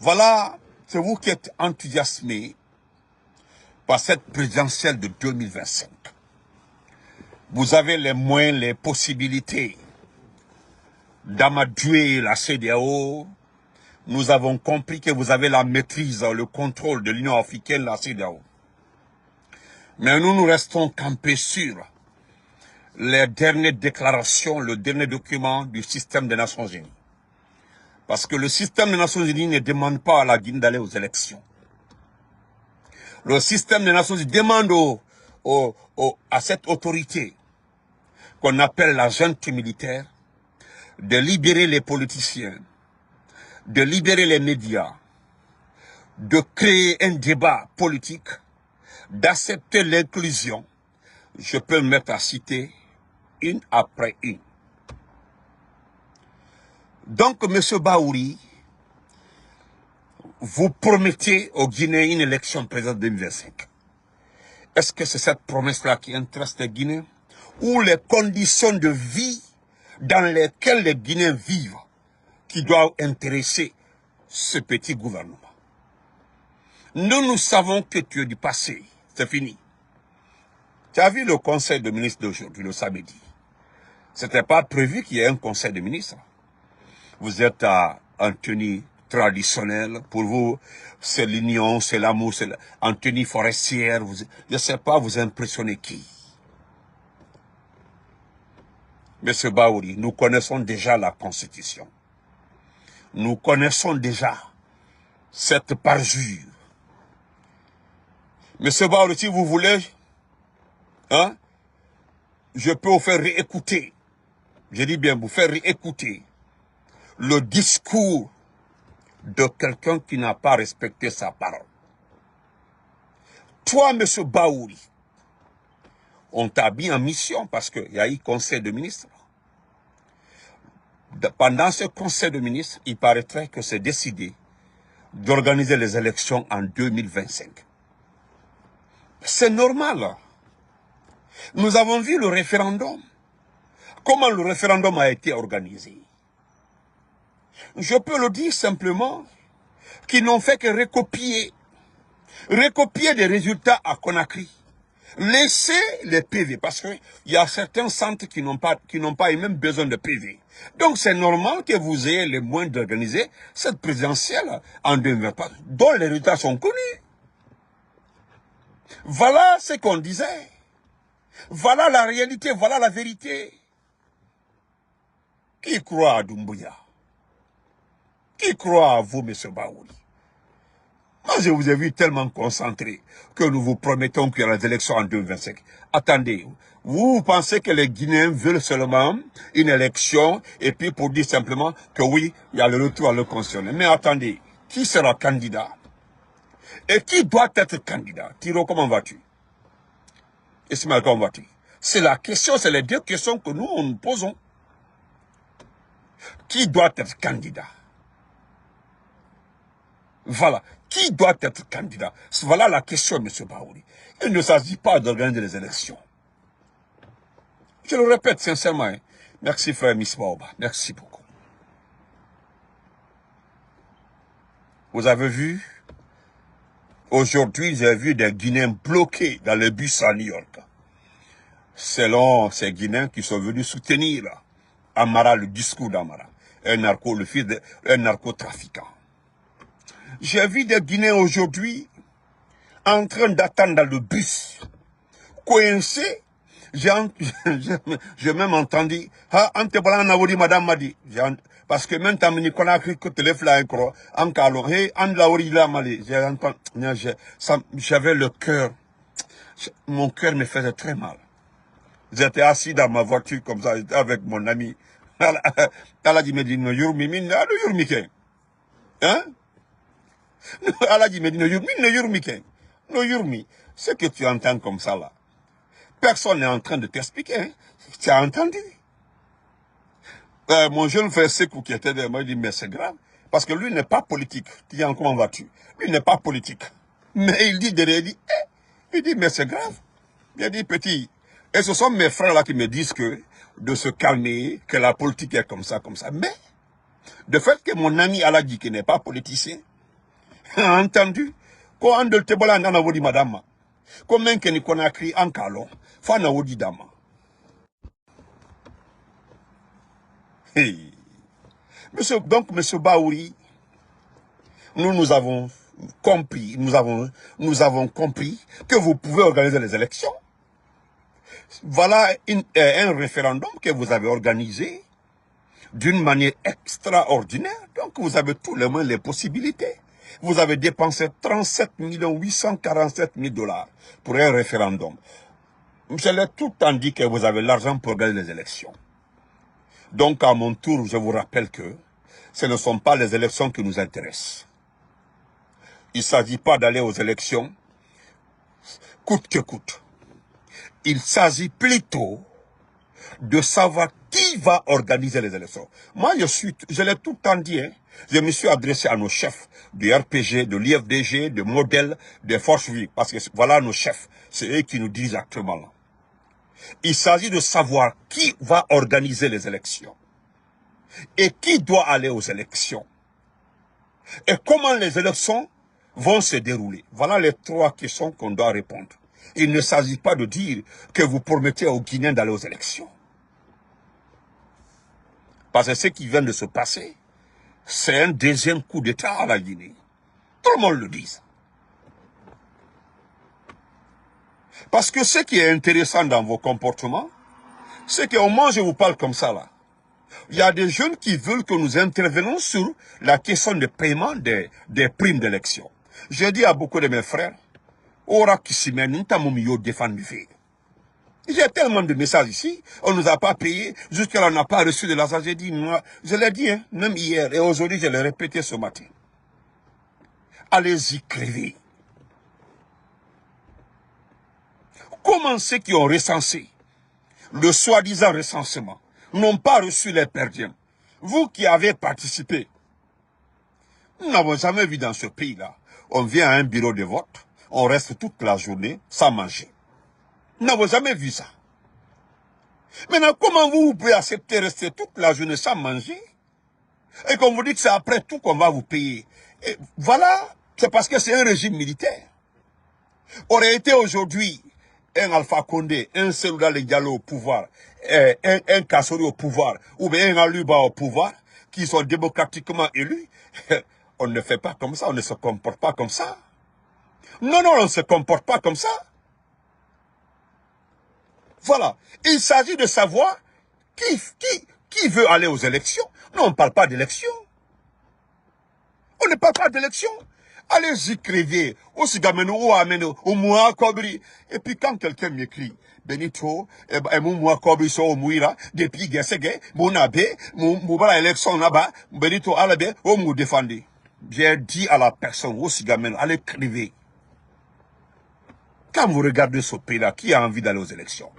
Voilà, c'est vous qui êtes enthousiasmé par cette présidentielle de 2025. Vous avez les moyens, les possibilités d'amadouer la CEDEAO. Nous avons compris que vous avez la maîtrise, le contrôle de l'Union africaine, la CEDEAO. Mais nous restons campés sur les dernières déclarations, le dernier document du système des Nations Unies. Parce que le système des Nations Unies ne demande pas à la Guinée d'aller aux élections. Le système des Nations Unies demande à cette autorité qu'on appelle la junte militaire de libérer les politiciens, de libérer les médias, de créer un débat politique, d'accepter l'inclusion. Je peux me mettre à citer une après une. Donc, M. Bahouri, vous promettez aux Guinéens une élection présidentielle 2025. Est-ce que c'est cette promesse-là qui intéresse les Guinéens? Ou les conditions de vie dans lesquelles les Guinéens vivent qui doivent intéresser ce petit gouvernement? Nous savons que tu es du passé. C'est fini. Tu as vu le conseil de ministres d'aujourd'hui, le samedi. Ce n'était pas prévu qu'il y ait un conseil de ministres. Vous êtes en tenue traditionnelle. Pour vous, c'est l'union, c'est l'amour, c'est en tenue forestière. Je ne sais pas, vous impressionnez qui? Monsieur Bahouri, nous connaissons déjà la Constitution. Nous connaissons déjà cette parjure. Monsieur Bahouri, si vous voulez, hein, je peux vous faire réécouter. Je dis bien, vous faire réécouter le discours de quelqu'un qui n'a pas respecté sa parole. Toi, monsieur Bahouri, on t'a mis en mission parce qu'il y a eu conseil de ministres. Pendant ce conseil de ministres, il paraîtrait que c'est décidé d'organiser les élections en 2025. C'est normal. Nous avons vu le référendum. Comment le référendum a été organisé? Je peux le dire simplement qu'ils n'ont fait que recopier des résultats à Conakry. Laissez les PV, parce qu'il y a certains centres qui n'ont pas même besoin de PV. Donc c'est normal que vous ayez les moyens d'organiser cette présidentielle en 2024, dont les résultats sont connus. Voilà ce qu'on disait. Voilà la réalité, voilà la vérité. Qui croit à Doumbouya? Qui croit à vous, M. Bahouri? Moi, je vous ai vu tellement concentré que nous vous promettons qu'il y aura des élections en 2025. Attendez, vous pensez que les Guinéens veulent seulement une élection et puis pour dire simplement que oui, il y a le retour à le constitutionnel. Mais attendez, qui sera candidat? Et qui doit être candidat? Tiro, comment vas-tu? Ismaël, comment vas-tu? C'est la question, c'est les deux questions que nous posons. Qui doit être candidat? Voilà. Qui doit être candidat? Voilà la question, M. Bahouri. Il ne s'agit pas d'organiser les élections. Je le répète sincèrement. Hein. Merci, frère Misbaoba. Merci beaucoup. Vous avez vu? Aujourd'hui, j'ai vu des Guinéens bloqués dans les bus à New York. Selon ces Guinéens qui sont venus soutenir Amara, le discours d'Amara. Le fils d'un narcotrafiquant. J'ai vu des Guinéens aujourd'hui en train d'attendre dans le bus, coincés. J'ai même entendu, madame m'a dit, parce que même quand Nicolas a cru que téléphone en caloré, en laori la malé, j'avais le cœur, mon cœur me faisait très mal. J'étais assis dans ma voiture comme ça, j'étais avec mon ami. Elle a dit, me dit, no yurmi, hein? Allah dit, me dit, no yurmi, ce que tu entends comme ça là, personne n'est en train de t'expliquer, hein? Tu as entendu? Mon jeune frère Sekou qui était derrière moi, il dit, mais c'est grave, parce que lui n'est pas politique. Tu dis, comment vas-tu? Lui n'est pas politique. Mais il dit derrière, il dit, mais c'est grave. Il dit, petit, et ce sont mes frères là qui me disent que, de se calmer, que la politique est comme ça, comme ça. Mais, de fait que mon ami Allah dit qu'il n'est pas politicien, Entendu? Ko andel tebola nana wodi madame. Ko menke ni Conakry en kalon. Fana wodi dama. Hey. Donc, monsieur Baouri, nous avons compris, nous avons compris que vous pouvez organiser les élections. Voilà un référendum que vous avez organisé d'une manière extraordinaire. Donc, vous avez tous les moyens, les possibilités. Vous avez dépensé 37 847 000 $ pour un référendum. Je l'ai tout le temps dit que vous avez l'argent pour organiser les élections. Donc, à mon tour, je vous rappelle que ce ne sont pas les élections qui nous intéressent. Il ne s'agit pas d'aller aux élections coûte que coûte. Il s'agit plutôt de savoir qui va organiser les élections. Moi, je l'ai tout le temps dit, hein, je me suis adressé à nos chefs du RPG, de l'IFDG, de Modèle, des forces vives, parce que voilà nos chefs, c'est eux qui nous dirigent actuellement là. Il s'agit de savoir qui va organiser les élections et qui doit aller aux élections et comment les élections vont se dérouler. Voilà les 3 questions qu'on doit répondre. Il ne s'agit pas de dire que vous promettez aux Guinéens d'aller aux élections. Parce que ce qui vient de se passer, c'est un deuxième coup d'État à la Guinée. Tout le monde le dit. Parce que ce qui est intéressant dans vos comportements, c'est qu'au moment où je vous parle comme ça là, il y a des jeunes qui veulent que nous intervenions sur la question de paiement des primes d'élection. Je dis à beaucoup de mes frères, Ora Kissimeni, Tamoumio défendu. J'ai tellement de messages ici, on ne nous a pas payé, jusqu'à là on n'a pas reçu de l'argent. J'ai dit, moi, je l'ai dit, hein, même hier, et aujourd'hui je l'ai répété ce matin. Allez-y, crevez. Comment ceux qui ont recensé le soi-disant recensement n'ont pas reçu les perdièmes? Vous qui avez participé, nous n'avons jamais vu dans ce pays-là. On vient à un bureau de vote, on reste toute la journée sans manger. Nous n'avons jamais vu ça. Maintenant, comment vous pouvez accepter de rester toute la journée sans manger et qu'on vous dit que c'est après tout qu'on va vous payer? Et voilà, c'est parce que c'est un régime militaire. Aurait été aujourd'hui un Alpha Condé, un Selouda Diallo au pouvoir, un Kassori au pouvoir, ou bien un Aluba au pouvoir, qui sont démocratiquement élus, on ne fait pas comme ça, on ne se comporte pas comme ça. Non, non, on ne se comporte pas comme ça. Voilà. Il s'agit de savoir qui veut aller aux élections. Non, on ne parle pas d'élections. On ne parle pas d'élections. Allez-y crever. Et puis quand quelqu'un m'écrit, Benito, depuis Gessege, mon abbé, mon élection là-bas, Benito, alabe, mou défendez. J'ai dit à la personne, allez crever. Quand vous regardez ce pays-là, qui a envie d'aller aux élections?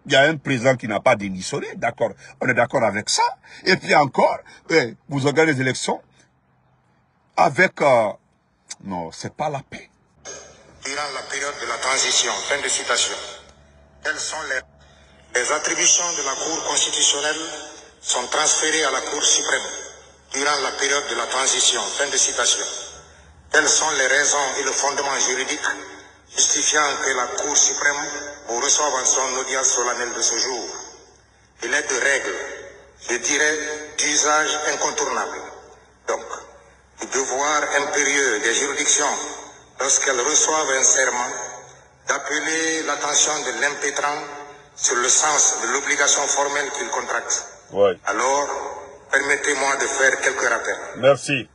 Il y a un président qui n'a pas démissionné, d'accord. On est d'accord avec ça. Et puis encore, vous organisez les élections avec... non, c'est pas la paix. Durant la période de la transition, fin de citation. Quelles sont les attributions de la Cour constitutionnelle sont transférées à la Cour suprême durant la période de la transition, fin de citation. Quelles sont les raisons et le fondement juridique justifiant que la Cour suprême vous reçoive en son audience solennelle de ce jour? Il est de règle, je dirais d'usage incontournable. Donc, du devoir impérieux des juridictions, lorsqu'elles reçoivent un serment, d'appeler l'attention de l'impétrant sur le sens de l'obligation formelle qu'il contracte. Ouais. Alors, permettez-moi de faire quelques rappels. Merci.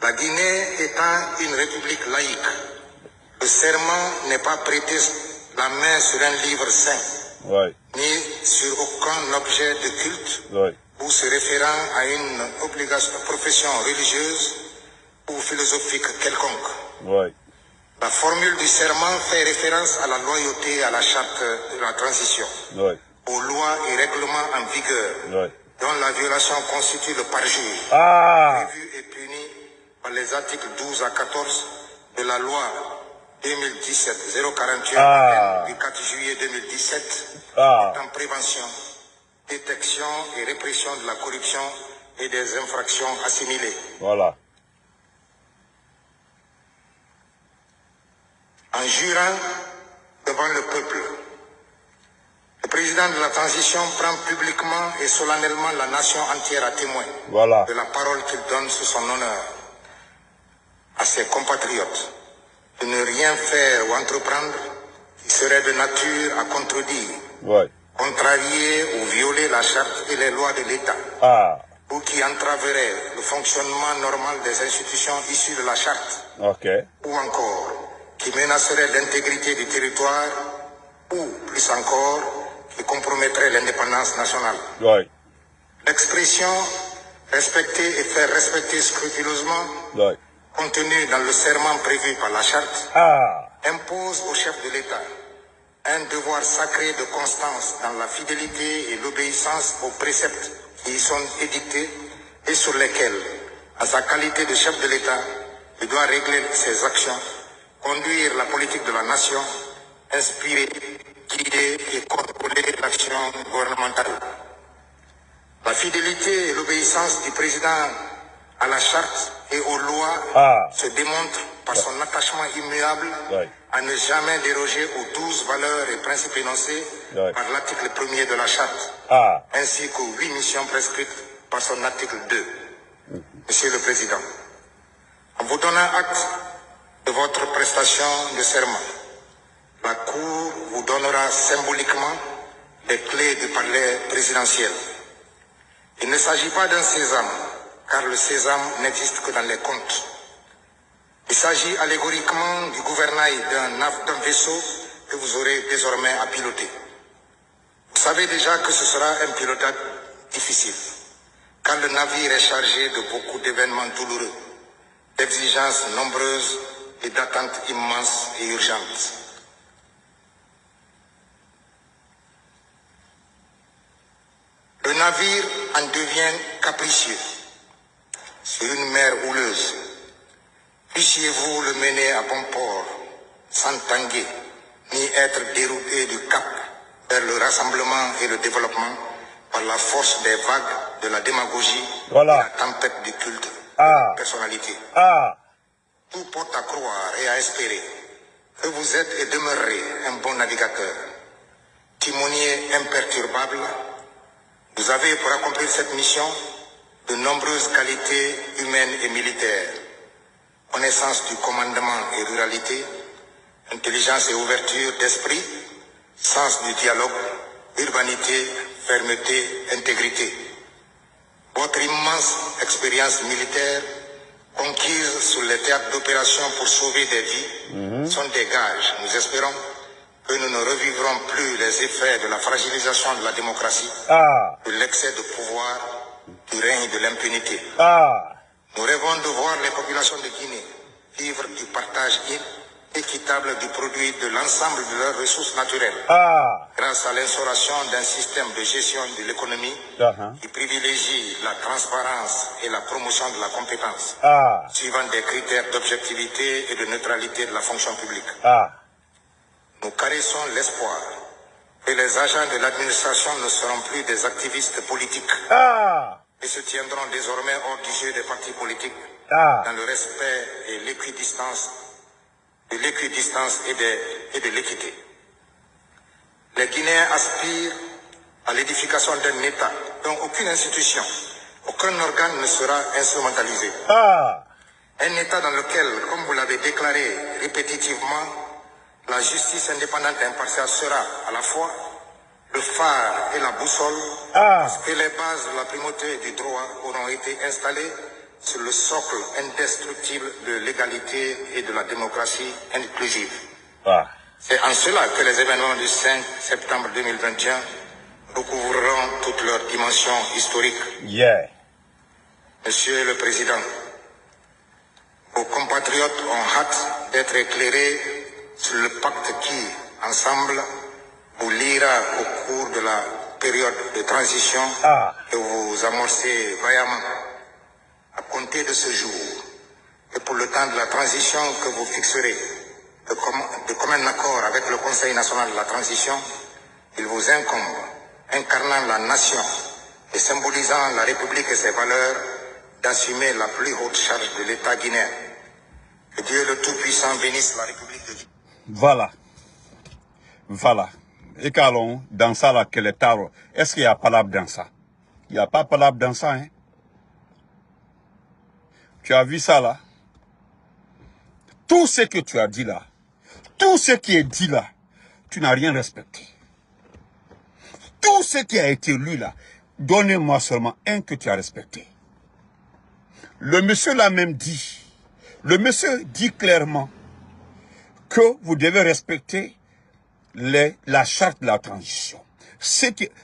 La Guinée étant une république laïque, le serment n'est pas prêté la main sur un livre saint, Ouais. ni sur aucun objet de culte, Ouais. ou se référant à une obligation, profession religieuse ou philosophique quelconque. Ouais. La formule du serment fait référence à la loyauté à la charte de la transition, Ouais. aux lois et règlements en vigueur, Ouais. dont la violation constitue le parjure, Ah. prévu et puni par les articles 12 à 14 de la loi 2017-041 du 4 juillet 2017 en prévention, détection et répression de la corruption et des infractions assimilées. Voilà. En jurant devant le peuple, le président de la transition prend publiquement et solennellement la nation entière à témoin de la parole qu'il donne sous son honneur à ses compatriotes de ne rien faire ou entreprendre qui serait de nature à contredire, contrarier ou violer la charte et les lois de l'État, ou qui entraverait le fonctionnement normal des institutions issues de la charte, ou encore qui menacerait l'intégrité du territoire, ou plus encore, qui compromettrait l'indépendance nationale. L'expression respecter et faire respecter scrupuleusement, contenue dans le serment prévu par la charte, impose au chef de l'État un devoir sacré de constance dans la fidélité et l'obéissance aux préceptes qui y sont édictés et sur lesquels, à sa qualité de chef de l'État, il doit régler ses actions, conduire la politique de la nation, inspirer, guider et contrôler l'action gouvernementale. La fidélité et l'obéissance du président à la charte et aux lois se démontrent par son attachement immuable à ne jamais déroger aux 12 valeurs et principes énoncés par l'article 1er de la charte, ainsi qu'aux 8 missions prescrites par son article 2. Monsieur le Président, en vous donnant acte de votre prestation de serment, la Cour vous donnera symboliquement les clés du palais présidentiel. Il ne s'agit pas d'un sésame, car le sésame n'existe que dans les contes. Il s'agit allégoriquement du gouvernail d'un vaisseau que vous aurez désormais à piloter. Vous savez déjà que ce sera un pilotage difficile, car le navire est chargé de beaucoup d'événements douloureux, d'exigences nombreuses et d'attentes immenses et urgentes. Le navire en devient capricieux sur une mer houleuse. Puissiez-vous le mener à bon port, sans tanguer, ni être dérouté du cap vers le rassemblement et le développement par la force des vagues de la démagogie et la tempête du culte de la personnalité. Tout porte à croire et à espérer que vous êtes et demeurerez un bon navigateur, timonier imperturbable. Vous avez pour accomplir cette mission de nombreuses qualités humaines et militaires. Connaissance du commandement et ruralité, intelligence et ouverture d'esprit, sens du dialogue, urbanité, fermeté, intégrité. Votre immense expérience militaire, conquise sur les théâtres d'opération pour sauver des vies, sont des gages, nous espérons, que nous ne revivrons plus les effets de la fragilisation de la démocratie, de l'excès de pouvoir, du règne de l'impunité. Nous rêvons de voir les populations de Guinée vivre du partage équitable du produit de l'ensemble de leurs ressources naturelles, grâce à l'instauration d'un système de gestion de l'économie qui privilégie la transparence et la promotion de la compétence, suivant des critères d'objectivité et de neutralité de la fonction publique. Nous caressons l'espoir que les agents de l'administration ne seront plus des activistes politiques et se tiendront désormais hors du jeu des partis politiques dans le respect et l'équidistance et de l'équité. Les Guinéens aspirent à l'édification d'un État dont aucune institution, aucun organe ne sera instrumentalisé. Un État dans lequel, comme vous l'avez déclaré répétitivement, la justice indépendante et impartiale sera à la fois le phare et la boussole, parce que les bases de la primauté du droit auront été installées sur le socle indestructible de l'égalité et de la démocratie inclusive. C'est en cela que les événements du 5 septembre 2021 recouvriront toute leur dimension historique. Monsieur le Président, vos compatriotes ont hâte d'être éclairés sur le pacte qui, ensemble, vous liera au cours de la période de transition que vous amorcez vaillamment. À compter de ce jour, et pour le temps de la transition que vous fixerez de commun accord avec le Conseil national de la transition, il vous incombe, incarnant la nation et symbolisant la République et ses valeurs, d'assumer la plus haute charge de l'État guinéen. Que Dieu le Tout-Puissant bénisse la République de Guinée. Voilà. Voilà. Et qu'allons, dans ça, là, quel est tard. Est-ce qu'il y a palabre dans ça? Il n'y a pas palabre dans ça, hein? Tu as vu ça, là? Tout ce que tu as dit là, tout ce qui est dit là, tu n'as rien respecté. Tout ce qui a été lu là, donnez-moi seulement un que tu as respecté. Le monsieur l'a même dit. Le monsieur dit clairement que vous devez respecter la charte de la transition.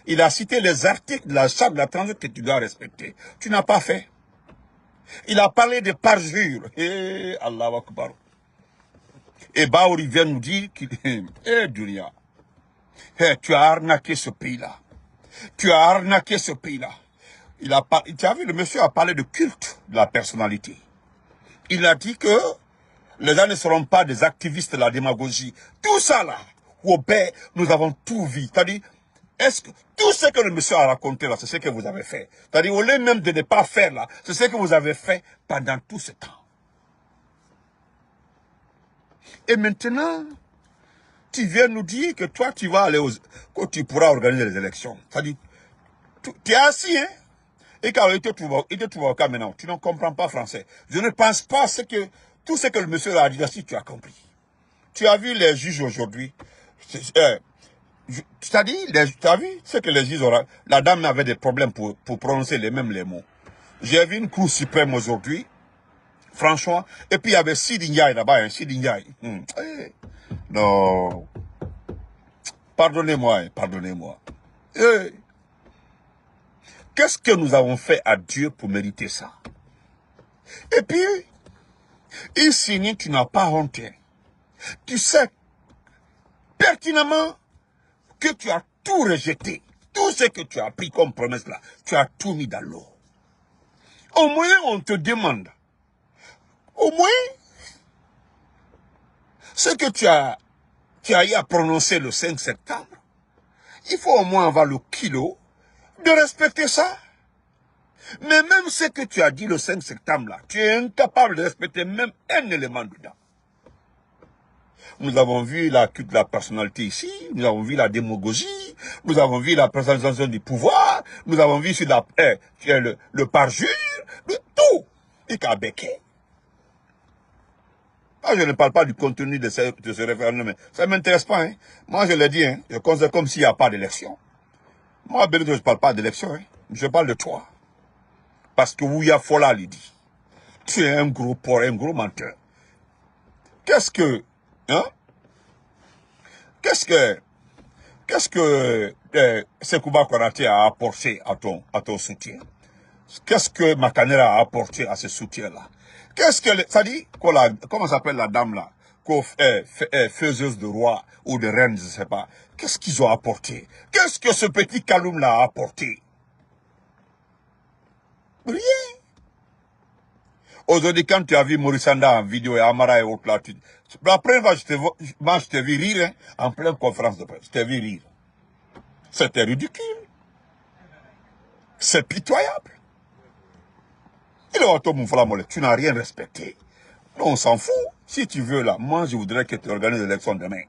Il a cité les articles de la charte de la transition que tu dois respecter. Tu n'as pas fait. Il a parlé de parjure. Eh, Allahu Akbar. Et Baouri vient nous dire qu'il est Dunia. Tu as arnaqué ce pays-là. Tu as arnaqué ce pays-là. Tu as vu, le monsieur a parlé de culte de la personnalité. Il a dit que les gens ne seront pas des activistes de la démagogie. Tout ça là, Robert, nous avons tout vu. C'est-à-dire, est-ce que tout ce que le monsieur a raconté là, c'est ce que vous avez fait. C'est-à-dire, au lieu même de ne pas faire là, c'est ce que vous avez fait pendant tout ce temps. Et maintenant, tu viens nous dire que toi, tu vas aller que tu pourras organiser les élections. C'est-à-dire, tu es assis, hein? Et quand il te trouve au cas maintenant, tu ne comprends pas français. Je ne pense pas tout ce que le monsieur a dit là, si tu as compris. Tu as vu les juges aujourd'hui. Tu as vu ce que les juges auront. La dame avait des problèmes pour prononcer les mots. J'ai vu une cour suprême aujourd'hui. Franchement. Et puis il y avait Sidi Ndiaye là-bas. Sidi Ndiaye. Non. Pardonnez-moi. Pardonnez-moi. Qu'est-ce que nous avons fait à Dieu pour mériter ça? Et puis, ici, tu n'as pas honte. Tu sais pertinemment que tu as tout rejeté. Tout ce que tu as pris comme promesse là, tu as tout mis dans l'eau. Au moins, on te demande. Au moins, ce que tu as eu à prononcer le 5 septembre, il faut au moins avoir le kilo de respecter ça. Mais même ce que tu as dit le 5 septembre là, tu es incapable de respecter même un élément dedans. Nous avons vu la culte de la personnalité ici, nous avons vu la démagogie, nous avons vu la présentation du pouvoir, nous avons vu sur le parjure, tout. Et qu'à Béquet. Ah, je ne parle pas du contenu de ce référendum, ça ne m'intéresse pas. Hein. Moi, je l'ai dit, hein, je considère comme s'il n'y a pas d'élection. Moi, Benito, je ne parle pas d'élection, hein, je parle de toi. Parce que Ouya Fola l'a dit. Tu es un gros porc, un gros menteur. Qu'est-ce que Sekouba Konaté a apporté à ton soutien? Qu'est-ce que Makanera a apporté à ce soutien-là? Ça dit, comment s'appelle la dame là? Faiseuse de roi ou de reine, je ne sais pas. Qu'est-ce qu'ils ont apporté? Qu'est-ce que ce petit Kaloum là a apporté? Rien. Aujourd'hui, quand tu as vu Morissanda en vidéo et Amara et autres là, la première fois, je t'ai vu rire, hein, en pleine conférence de presse. Je t'ai vu rire. C'était ridicule. C'est pitoyable. Tu n'as rien respecté. Non, on s'en fout. Si tu veux là, moi je voudrais que tu organises l'élection demain.